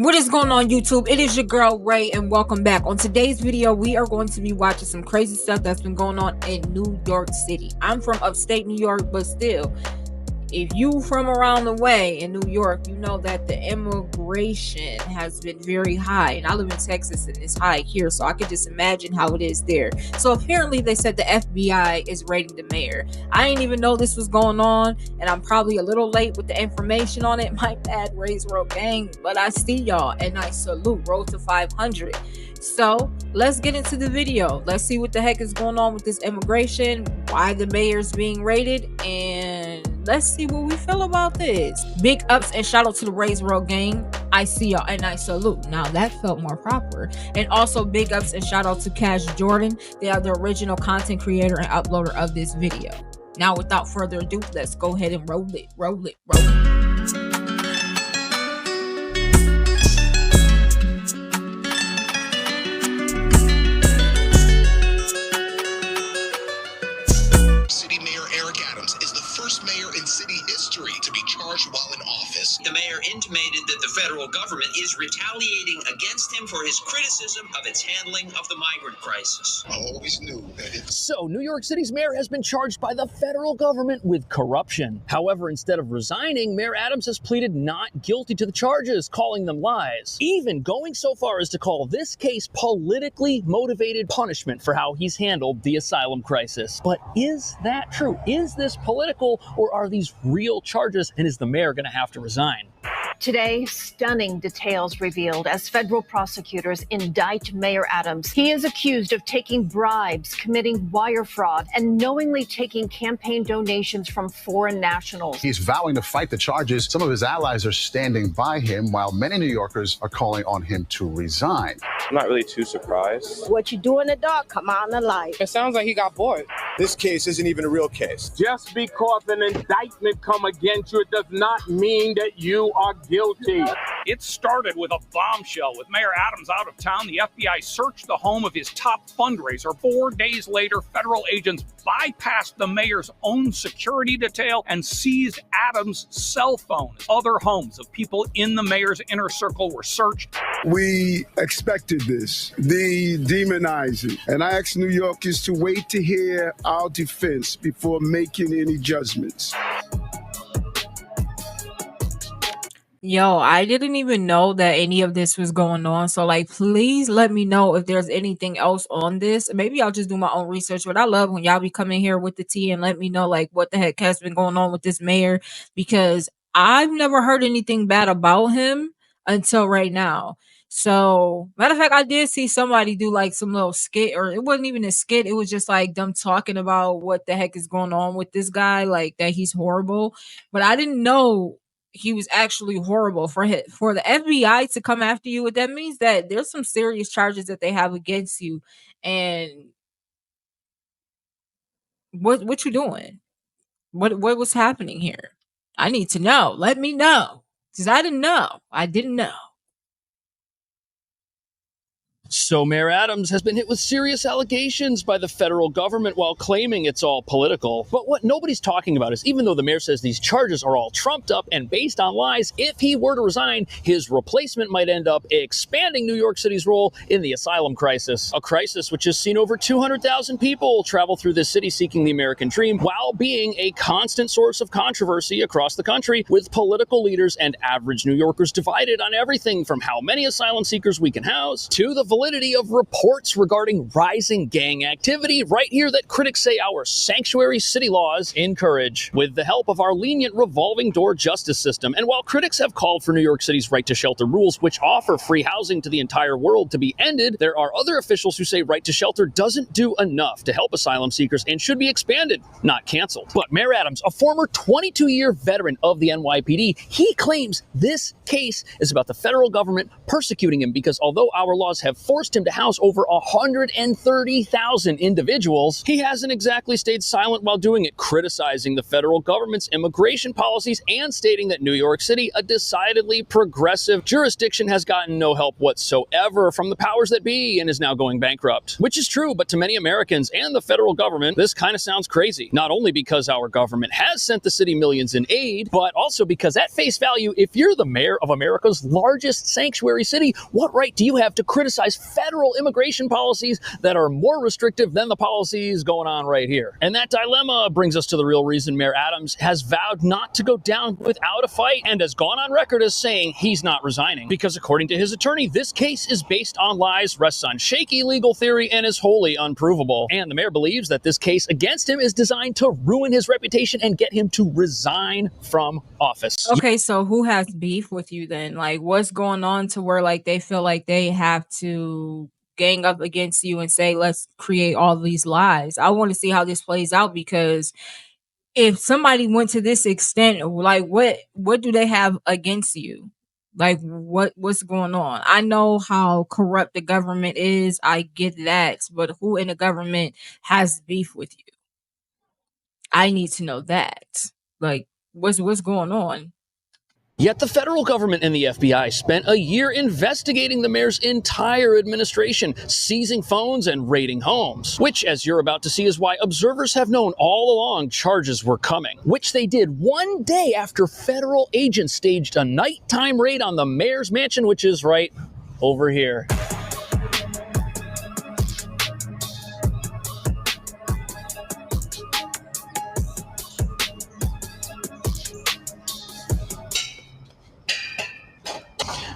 What is going on, YouTube? It is your girl Ray, and welcome back. On today's video, we are going to be watching some crazy stuff that's been going on in New York City. I'm from upstate New York, but still, if you from around the way in New York, you know that the immigration has been very high. And I live in Texas and it's high here, so I could just imagine how it is there. So apparently they said the FBI is raiding the mayor. I didn't even know this was going on, and I'm probably a little late with the information on it. My bad, Ray's World Gang, but I see y'all and I salute. Road to 500. So let's get into the video. Let's see what the heck is going on with this immigration, why the mayor's being raided, and let's see what we feel about this. Big ups and shout out to the Ray's World Gang. I see y'all and I salute. Now that felt more proper. And also big ups and shout out to Cash Jordan. They are the original content creator and uploader of this video. Now without further ado, let's go ahead and roll it. Mayor in city history to be charged while in office. The mayor intimated that the federal government is retaliating against him for his criticism of its handling of the migrant crisis. I always knew that it... So, New York City's mayor has been charged by the federal government with corruption. However, instead of resigning, Mayor Adams has pleaded not guilty to the charges, calling them lies, even going so far as to call this case politically motivated punishment for how he's handled the asylum crisis. But is that true? Is this political, or are these real charges, and is the mayor going to have to resign? Today, stunning details revealed as federal prosecutors indict Mayor Adams. He is accused of taking bribes, committing wire fraud, and knowingly taking campaign donations from foreign nationals. He's vowing to fight the charges. Some of his allies are standing by him, while many New Yorkers are calling on him to resign. I'm not really too surprised. What you do in the dark, come out in the light. It sounds like he got bored. This case isn't even a real case. Just because an indictment come against you, it does not mean that you are guilty. It started with a bombshell. With Mayor Adams out of town, the FBI searched the home of his top fundraiser. 4 days later, federal agents bypassed the mayor's own security detail and seized Adams' cell phone. Other homes of people in the mayor's inner circle were searched. We expected this. They demonize it. And I ask New Yorkers to wait to hear our defense before making any judgments. Yo, I didn't even know that any of this was going on. So, like, please let me know if there's anything else on this. Maybe I'll just do my own research. But I love when y'all be coming here with the tea and let me know, like, what the heck has been going on with this mayor. Because I've never heard anything bad about him until right now. So, matter of fact, I did see somebody do, like, some little skit. Or it wasn't even a skit. It was just, like, them talking about what the heck is going on with this guy. Like, that he's horrible. But I didn't know he was actually horrible. For the FBI to come after you, what that means that there's some serious charges that they have against you. And what you doing? What was happening here? I need to know. Let me know, because I didn't know. I didn't know. So Mayor Adams has been hit with serious allegations by the federal government while claiming it's all political. But what nobody's talking about is, even though the mayor says these charges are all trumped up and based on lies, if he were to resign, his replacement might end up expanding New York City's role in the asylum crisis. A crisis which has seen over 200,000 people travel through this city seeking the American dream, while being a constant source of controversy across the country, with political leaders and average New Yorkers divided on everything from how many asylum seekers we can house to the validity of reports regarding rising gang activity right here that critics say our sanctuary city laws encourage, with the help of our lenient revolving door justice system. And while critics have called for New York City's right to shelter rules, which offer free housing to the entire world, to be ended, there are other officials who say right to shelter doesn't do enough to help asylum seekers and should be expanded, not canceled. But Mayor Adams, a former 22-year veteran of the NYPD, he claims this case is about the federal government persecuting him because although our laws have forced him to house over 130,000 individuals, he hasn't exactly stayed silent while doing it, criticizing the federal government's immigration policies and stating that New York City, a decidedly progressive jurisdiction, has gotten no help whatsoever from the powers that be and is now going bankrupt. Which is true, but to many Americans and the federal government, this kind of sounds crazy. Not only because our government has sent the city millions in aid, but also because at face value, if you're the mayor of America's largest sanctuary city, what right do you have to criticize federal immigration policies that are more restrictive than the policies going on right here? And that dilemma brings us to the real reason Mayor Adams has vowed not to go down without a fight and has gone on record as saying he's not resigning. Because according to his attorney, this case is based on lies, rests on shaky legal theory, and is wholly unprovable. And the mayor believes that this case against him is designed to ruin his reputation and get him to resign from office. Okay, so who has beef with you then? Like, what's going on to where like they feel like they have to gang up against you and say, let's create all these lies? I want to see how this plays out, because if somebody went to this extent, like what do they have against you? Like what's going on? I know how corrupt the government is. I get that, but who in the government has beef with you? I need to know that. Like what's going on? Yet the federal government and the FBI spent a year investigating the mayor's entire administration, seizing phones and raiding homes. Which, as you're about to see, is why observers have known all along charges were coming. Which they did one day after federal agents staged a nighttime raid on the mayor's mansion, which is right over here.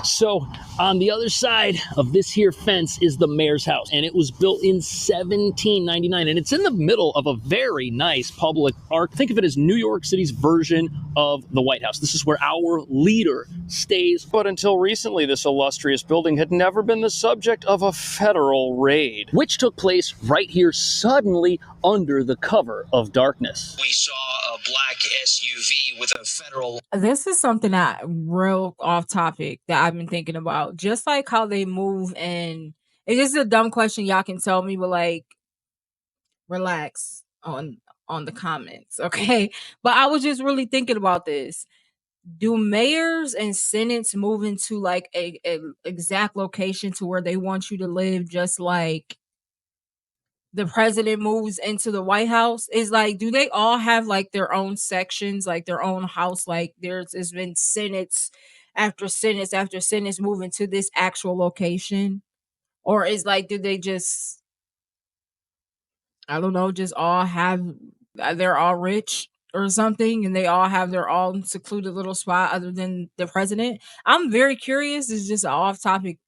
So on the other side of this here fence is the mayor's house, and it was built in 1799, and it's in the middle of a very nice public park. Think of it as New York City's version of the White House. This is where our leader stays. But until recently, this illustrious building had never been the subject of a federal raid, which took place right here suddenly under the cover of darkness. We saw a black SUV with a federal... This is something that real off topic that I've been thinking about. Just like how they move, and it's just a dumb question, y'all can tell me, but like relax on the comments, okay? But I was just really thinking about this. Do mayors and senates move into like a exact location to where they want you to live, just like the president moves into the White House? Is like, do they all have like their own sections, like their own house? Like there's been senates after senates after senates moving to this actual location? Or is like, do they just, I don't know, just all have, they're all rich or something, and they all have their own secluded little spot other than the president? I'm very curious. It's just an off-topic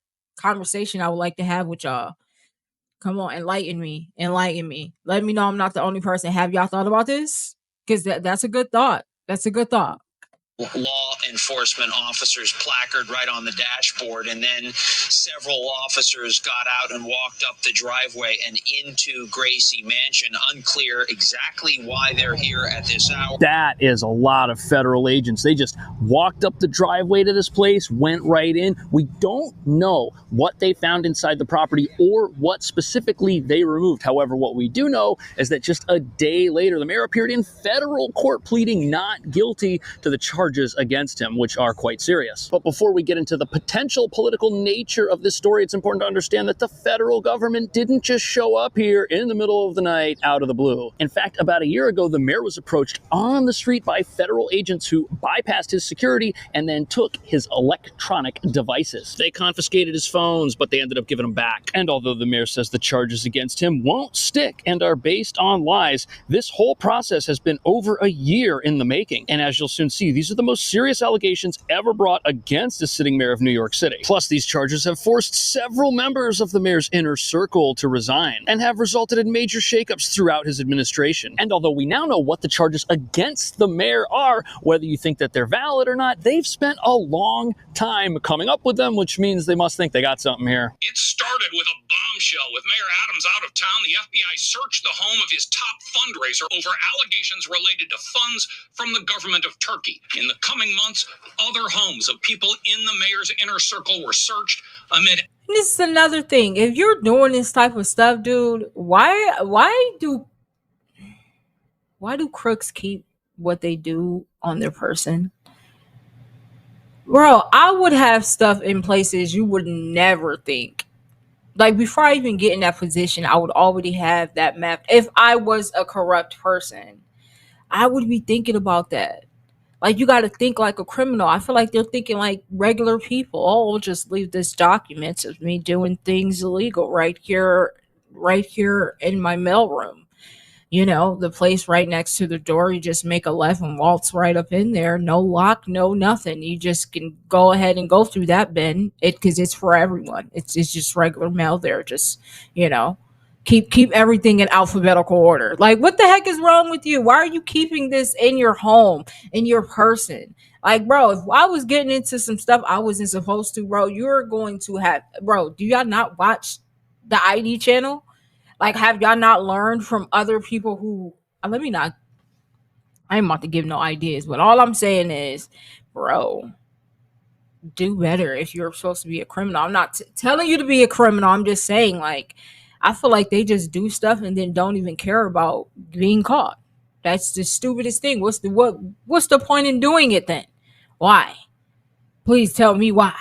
conversation I would like to have with y'all. Come on, enlighten me. Let me know I'm not the only person. Have y'all thought about this? Because that's a good thought. Law enforcement officers placard right on the dashboard, and then several officers got out and walked up the driveway and into Gracie Mansion. Unclear exactly why they're here at this hour. That is a lot of federal agents. They just walked up the driveway to this place, went right in. We don't know what they found inside the property or what specifically they removed. However, what we do know is that just a day later, the mayor appeared in federal court pleading not guilty to the charges against him, which are quite serious. But before we get into the potential political nature of this story, it's important to understand that the federal government didn't just show up here in the middle of the night out of the blue. In fact, about a year ago, the mayor was approached on the street by federal agents who bypassed his security and then took his electronic devices. They confiscated his phones, but they ended up giving them back. And although the mayor says the charges against him won't stick and are based on lies, this whole process has been over a year in the making. And as you'll soon see, these are the most serious allegations ever brought against a sitting mayor of New York City. Plus, these charges have forced several members of the mayor's inner circle to resign and have resulted in major shakeups throughout his administration. And although we now know what the charges against the mayor are, whether you think that they're valid or not, they've spent a long time coming up with them, which means they must think they got something here. It started with a bombshell bombshell with Mayor Adams out of town. The FBI searched the home of his top fundraiser over allegations related to funds from the government of Turkey. In the coming months, other homes of people in the mayor's inner circle were searched amid. This is another thing. If you're doing this type of stuff, dude, why do crooks keep what they do on their person? Bro, I would have stuff in places you would never think. Like, before I even get in that position, I would already have that mapped. If I was a corrupt person, I would be thinking about that. Like, you got to think like a criminal. I feel like they're thinking like regular people. Oh, we'll just leave this documents of me doing things illegal right here in my mailroom. You know, the place right next to the door. You just make a left and waltz right up in there. No lock, no nothing. You just can go ahead and go through that bin. Because it's for everyone. It's just regular mail there. Just, you know, keep everything in alphabetical order. Like, what the heck is wrong with you? Why are you keeping this in your home, in your person? Like, bro, if I was getting into some stuff I wasn't supposed to, bro, you're going to have, bro, do y'all not watch the ID channel? Like, have y'all not learned from other people who, I ain't about to give no ideas, but all I'm saying is, bro, do better if you're supposed to be a criminal. I'm not telling you to be a criminal. I'm just saying, like, I feel like they just do stuff and then don't even care about being caught. That's the stupidest thing. What's the point in doing it then? Why? Please tell me why.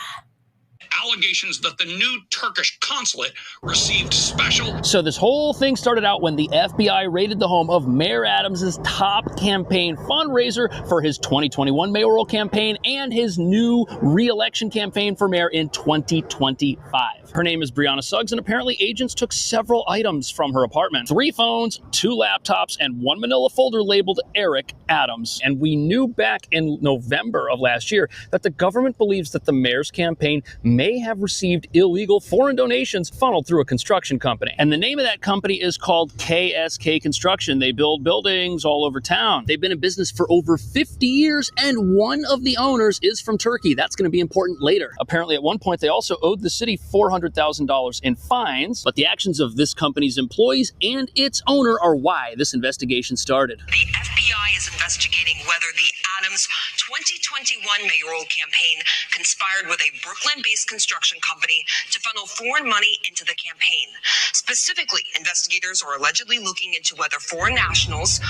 Allegations that the new Turkish consulate received special. So this whole thing started out when the FBI raided the home of Mayor Adams' top campaign fundraiser for his 2021 mayoral campaign and his new re-election campaign for mayor in 2025. Her name is Brianna Suggs, and apparently agents took several items from her apartment. 3 phones, 2 laptops, and 1 manila folder labeled Eric Adams. And we knew back in November of last year that the government believes that the mayor's campaign may have received illegal foreign donations funneled through a construction company. And the name of that company is called KSK Construction. They build buildings all over town. They've been in business for over 50 years, and one of the owners is from Turkey. That's going to be important later. Apparently, at one point, they also owed the city $400,000 in fines, but the actions of this company's employees and its owner are why this investigation started. The FBI is investigating whether the Adams 2021 mayoral campaign conspired with a Brooklyn-based construction company to funnel foreign money into the campaign. Specifically, investigators are allegedly looking into whether foreign nationals...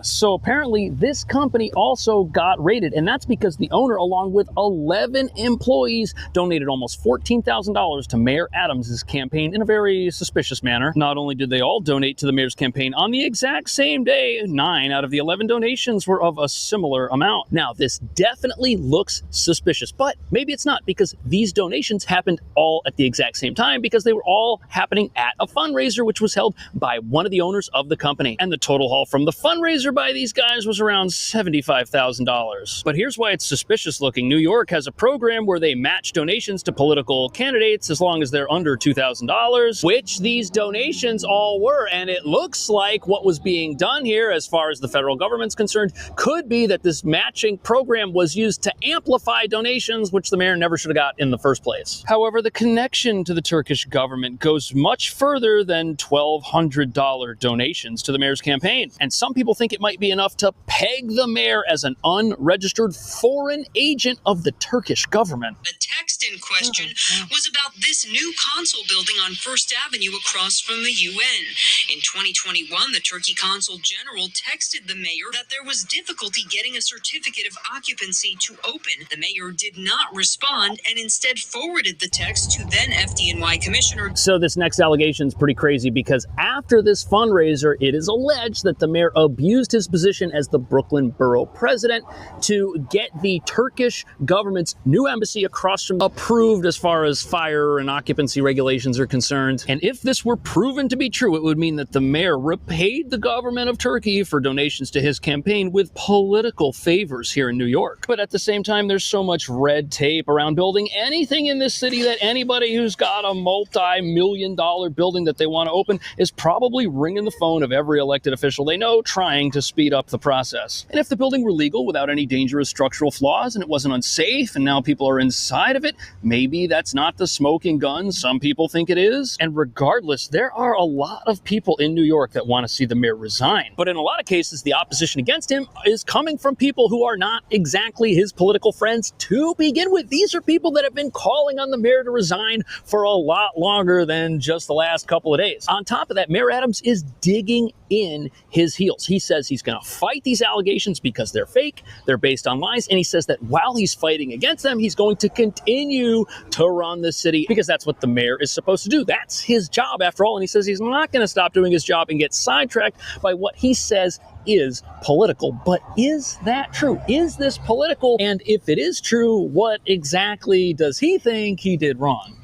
So apparently this company also got raided, and that's because the owner, along with 11 employees, donated almost $14,000 to Mayor Adams' campaign in a very suspicious manner. Not only did they all donate to the mayor's campaign on the exact same day, 9 out of the 11 donations were of a similar amount. Now, this definitely looks suspicious, but maybe it's not, because these donations happened all at the exact same time because they were all happening at a fundraiser which was held by one of the owners of the company. And the total haul from the fundraiser by these guys was around $75,000. But here's why it's suspicious looking. New York has a program where they match donations to political candidates as long as they're under $2,000, which these donations all were. And it looks like what was being done here, as far as the federal government's concerned, could be that this matching program was used to amplify donations, which the mayor never should have got in the first place. However, the connection to the Turkish government goes much further than $1,200 donations to the mayor's campaign. And some people think it might be enough to peg the mayor as an unregistered foreign agent of the Turkish government. The text in question was about this new consul building on First Avenue across from the UN. In 2021, the Turkey Consul General texted the mayor that there was difficulty getting a certificate of occupancy to open. The mayor did not respond and instead forwarded the text to then FDNY Commissioner. So this next allegation is pretty crazy, because after this fundraiser, it is alleged that the mayor abused his position as the Brooklyn borough president to get the Turkish government's new embassy across from approved as far as fire and occupancy regulations are concerned. And if this were proven to be true, it would mean that the mayor repaid the government of Turkey for donations to his campaign with political favors here in New York. But at the same time, there's so much red tape around building anything in this city that anybody who who's got a multi-million-dollar building that they want to open is probably ringing the phone of every elected official they know, trying to speed up the process. And if the building were legal without any dangerous structural flaws and it wasn't unsafe and now people are inside of it, maybe that's not the smoking gun some people think it is. And regardless, there are a lot of people in New York that want to see the mayor resign. But in a lot of cases, the opposition against him is coming from people who are not exactly his political friends to begin with. These are people that have been calling on the mayor to resign for a lot longer than just the last couple of days. On top of that, Mayor Adams is digging in his heels. He says he's going to fight these allegations because they're fake, they're based on lies, and he says that while he's fighting against them, he's going to continue to run the city because that's what the mayor is supposed to do. That's his job after all, and he says he's not going to stop doing his job and get sidetracked by what he says is political. But is that true? Is this political? And if it is true, what exactly does he think he did wrong?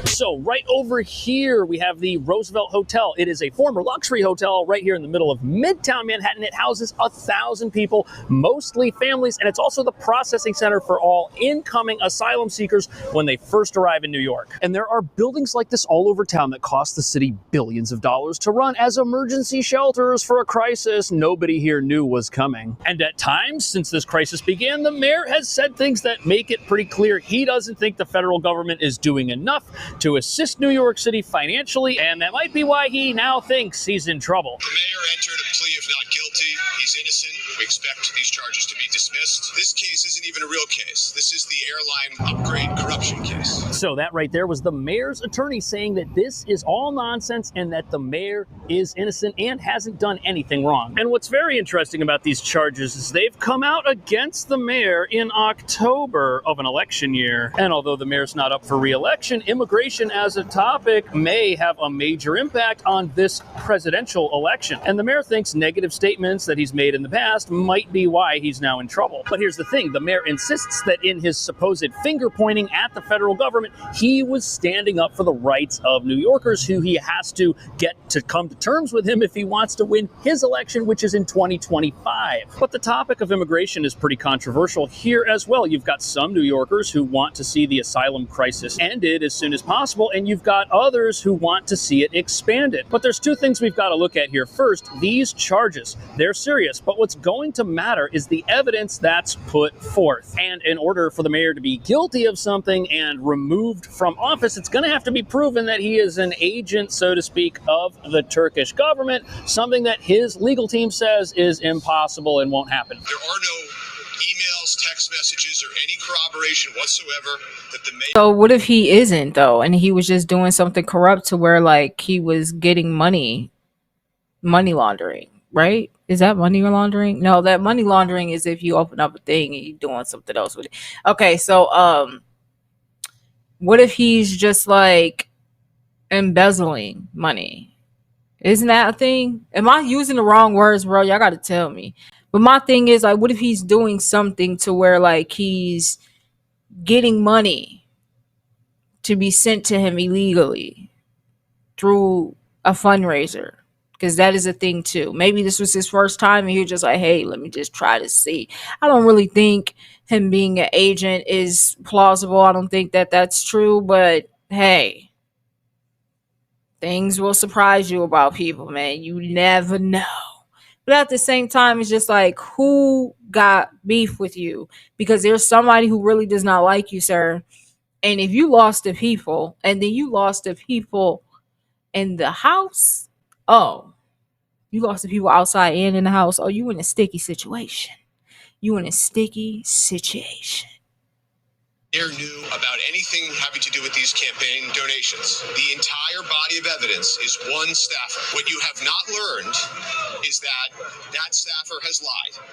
So right over here, we have the Roosevelt Hotel. It is a former luxury hotel right here in the middle of Midtown Manhattan. It houses 1,000 people, mostly families, and it's also the processing center for all incoming asylum seekers when they first arrive in New York. And there are buildings like this all over town that cost the city billions of dollars to run as emergency shelters for a crisis nobody here knew was coming. And at times, since this crisis began, the mayor has said things that make it pretty clear he doesn't think the federal government is doing enough to assist New York City financially, and that might be why he now thinks he's in trouble. The mayor entered a plea of not guilty. He's innocent. We expect these charges to be dismissed. This case isn't even a real case. This is the airline upgrade corruption case. So that right there was the mayor's attorney saying that this is all nonsense and that the mayor is innocent and hasn't done anything wrong. And what's very interesting about these charges is they've come out against the mayor in October of an election year. And although the mayor's not up for re-election, immigration as a topic may have a major impact on this presidential election. And the mayor thinks negative statements that he's made in the past might be why he's now in trouble. But here's the thing, the mayor insists that in his supposed finger pointing at the federal government, he was standing up for the rights of New Yorkers who he has to get to come to terms with him if he wants to win his election, which is in 2025. But the topic of immigration is pretty controversial here as well. You've got some New Yorkers who want to see the asylum crisis ended as soon as possible, and you've got others who want to see it expanded. But there's two things we've got to look at here. First, these charges, they're serious, but what's going to matter is the evidence that's put forth. And in order for the mayor to be guilty of something and removed from office, it's going to have to be proven that he is an agent, so to speak, of the Turkish government, something that his legal team says is impossible and won't happen. There are no emails, text messages, or any corroboration whatsoever that the mayor... So what if he isn't though, and he was just doing something corrupt to where like he was getting money laundering, right? Is that money laundering? No, that money laundering is if you open up a thing and you're doing something else with it. Okay, so what if he's just like embezzling money? Isn't that a thing? Am I using the wrong words, bro? Y'all gotta tell me. But my thing is, like, what if he's doing something to where like he's getting money to be sent to him illegally through a fundraiser? Because that is a thing too. Maybe this was his first time and he was just like, hey, let me just try to see. I don't really think him being an agent is plausible. I don't think that that's true. But hey, things will surprise you about people, man. You never know. But at the same time, it's just like, who got beef with you? Because there's somebody who really does not like you, sir. And if you lost the people and then you lost the people in the house, oh, you lost the people outside and in the house. Oh, you in a sticky situation. You in a sticky situation. Mayor knew about anything having to do with these campaign donations. The entire body of evidence is one staffer. What you have not learned is that staffer has lied.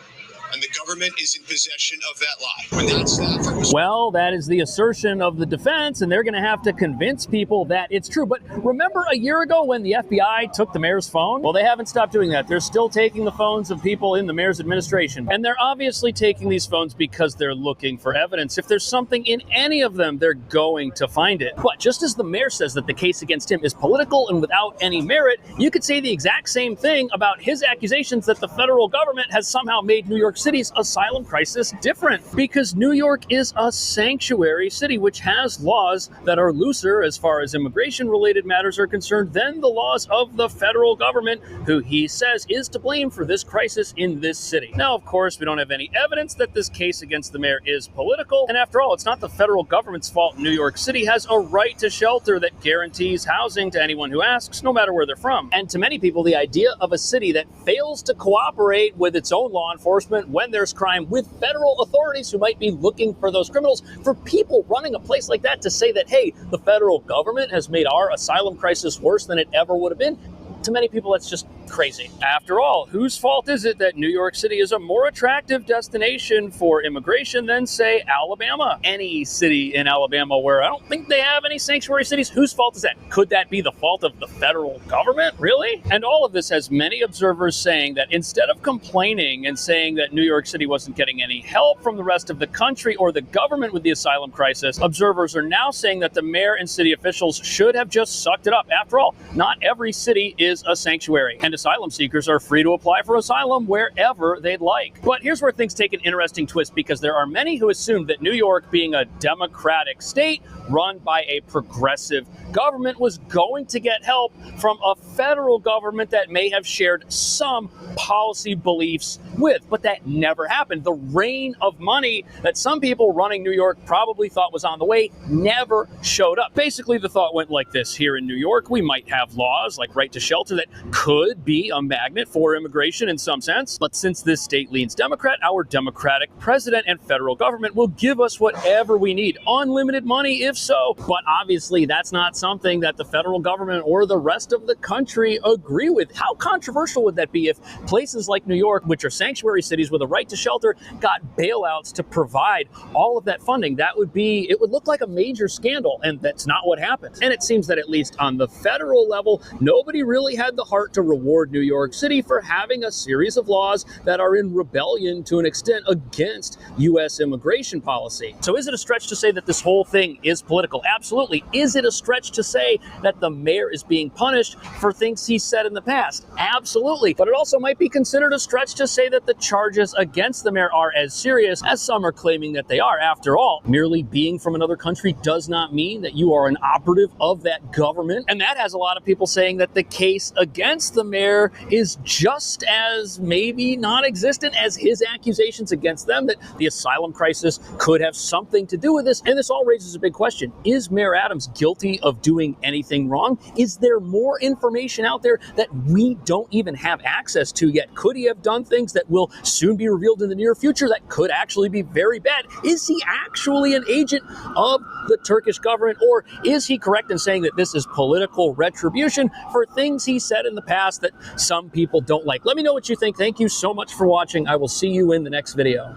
And the government is in possession of that lie. When that staffer was... Well, that is the assertion of the defense, and they're going to have to convince people that it's true. But remember a year ago when the FBI took the mayor's phone? Well, they haven't stopped doing that. They're still taking the phones of people in the mayor's administration. And they're obviously taking these phones because they're looking for evidence. If there's something in any of them, they're going to find it. But just as the mayor says that the case against him is political and without any merit, you could say the exact same thing about his accusations that the federal government has somehow made New York City's asylum crisis different. Because New York is a sanctuary city which has laws that are looser as far as immigration-related matters are concerned than the laws of the federal government, who he says is to blame for this crisis in this city. Now, of course, we don't have any evidence that this case against the mayor is political, and after all, it's not the federal government's fault New York City has a right to shelter that guarantees housing to anyone who asks, no matter where they're from. And to many people, the idea of a city that fails to cooperate with its own law enforcement when there's crime with federal authorities who might be looking for those criminals, for people running a place like that to say that, hey, the federal government has made our asylum crisis worse than it ever would have been, to many people, that's just crazy. After all, whose fault is it that New York City is a more attractive destination for immigration than, say, Alabama? Any city in Alabama where I don't think they have any sanctuary cities, whose fault is that? Could that be the fault of the federal government? Really? And all of this has many observers saying that instead of complaining and saying that New York City wasn't getting any help from the rest of the country or the government with the asylum crisis, observers are now saying that the mayor and city officials should have just sucked it up. After all, not every city is a sanctuary, and asylum seekers are free to apply for asylum wherever they'd like. But here's where things take an interesting twist, because there are many who assume that New York, being a democratic state run by a progressive government, was going to get help from a federal government that may have shared some policy beliefs with, but that never happened. The rain of money that some people running New York probably thought was on the way never showed up. Basically, the thought went like this: here in New York, we might have laws like right to shelter that could be a magnet for immigration in some sense, but since this state leans Democrat, our Democratic president and federal government will give us whatever we need. Unlimited money, if so. But obviously, that's not something that the federal government or the rest of the country agree with. How controversial would that be if places like New York, which are sanctuary cities with a right to shelter, got bailouts to provide all of that funding? It would look like a major scandal, and that's not what happened. And it seems that at least on the federal level, nobody really had the heart to reward New York City for having a series of laws that are in rebellion to an extent against U.S. immigration policy. So is it a stretch to say that this whole thing is political? Absolutely. Is it a stretch to say that the mayor is being punished for things he said in the past? Absolutely. But it also might be considered a stretch to say that the charges against the mayor are as serious as some are claiming that they are. After all, merely being from another country does not mean that you are an operative of that government. And that has a lot of people saying that the case against the mayor is just as maybe non-existent as his accusations against them, that the asylum crisis could have something to do with this. And this all raises a big question. Is Mayor Adams guilty of doing anything wrong? Is there more information out there that we don't even have access to yet? Could he have done things that will soon be revealed in the near future that could actually be very bad? Is he actually an agent of the Turkish government, or is he correct in saying that this is political retribution for things he said in the past that some people don't like? Let me know what you think. Thank you so much for watching. I will see you in the next video.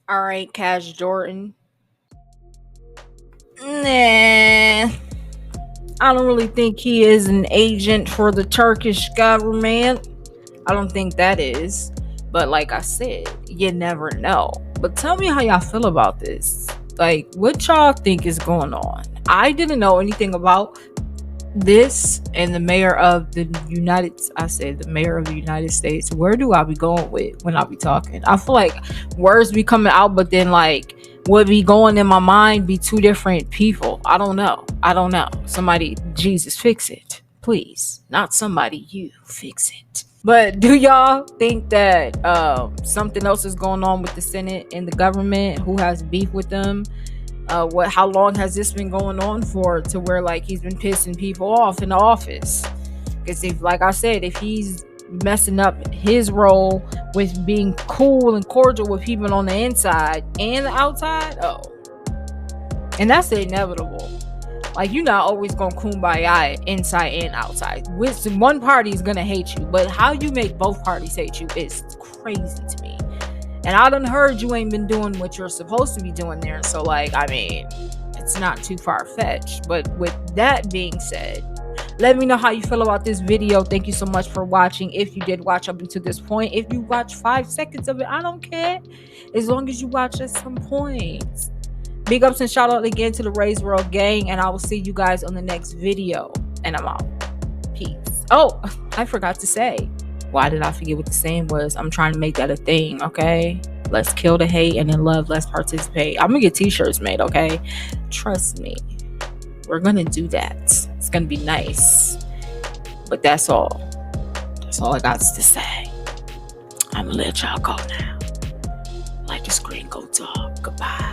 All right, Cash Jordan. Nah, I don't really think he is an agent for the Turkish government. I don't think that is. But like I said, you never know. But tell me how y'all feel about this. Like, what y'all think is going on? I didn't know anything about this, and the mayor of the United States. Where do I be going with when I be talking? I feel like words be coming out, but then like what be going in my mind be two different people. I don't know. Somebody, Jesus, fix it, please. Not somebody, you fix it. But do y'all think that something else is going on with the Senate and the government? Who has beef with them? How long has this been going on for, to where like he's been pissing people off in the office? Because if, like I said, if he's messing up his role with being cool and cordial with people on the inside and the outside, and that's the inevitable. Like, you're not always gonna kumbaya inside and outside. One party is gonna hate you, but how you make both parties hate you is crazy to me. And I done heard you ain't been doing what you're supposed to be doing there. So, like, I mean, it's not too far-fetched. But with that being said, let me know how you feel about this video. Thank you so much for watching. If you did watch up until this point, if you watch 5 seconds of it, I don't care. As long as you watch at some point. Big ups and shout out again to the Raise World gang, and I will see you guys on the next video. And I'm out. Peace. Oh, I forgot to say. Why did I forget what the saying was? I'm trying to make that a thing, okay? Let's kill the hate and in love, let's participate. I'm gonna get t-shirts made, okay? Trust me. We're gonna do that. It's gonna be nice. But that's all. That's all I got to say. I'm gonna let y'all go now. Let the screen go dark. Goodbye.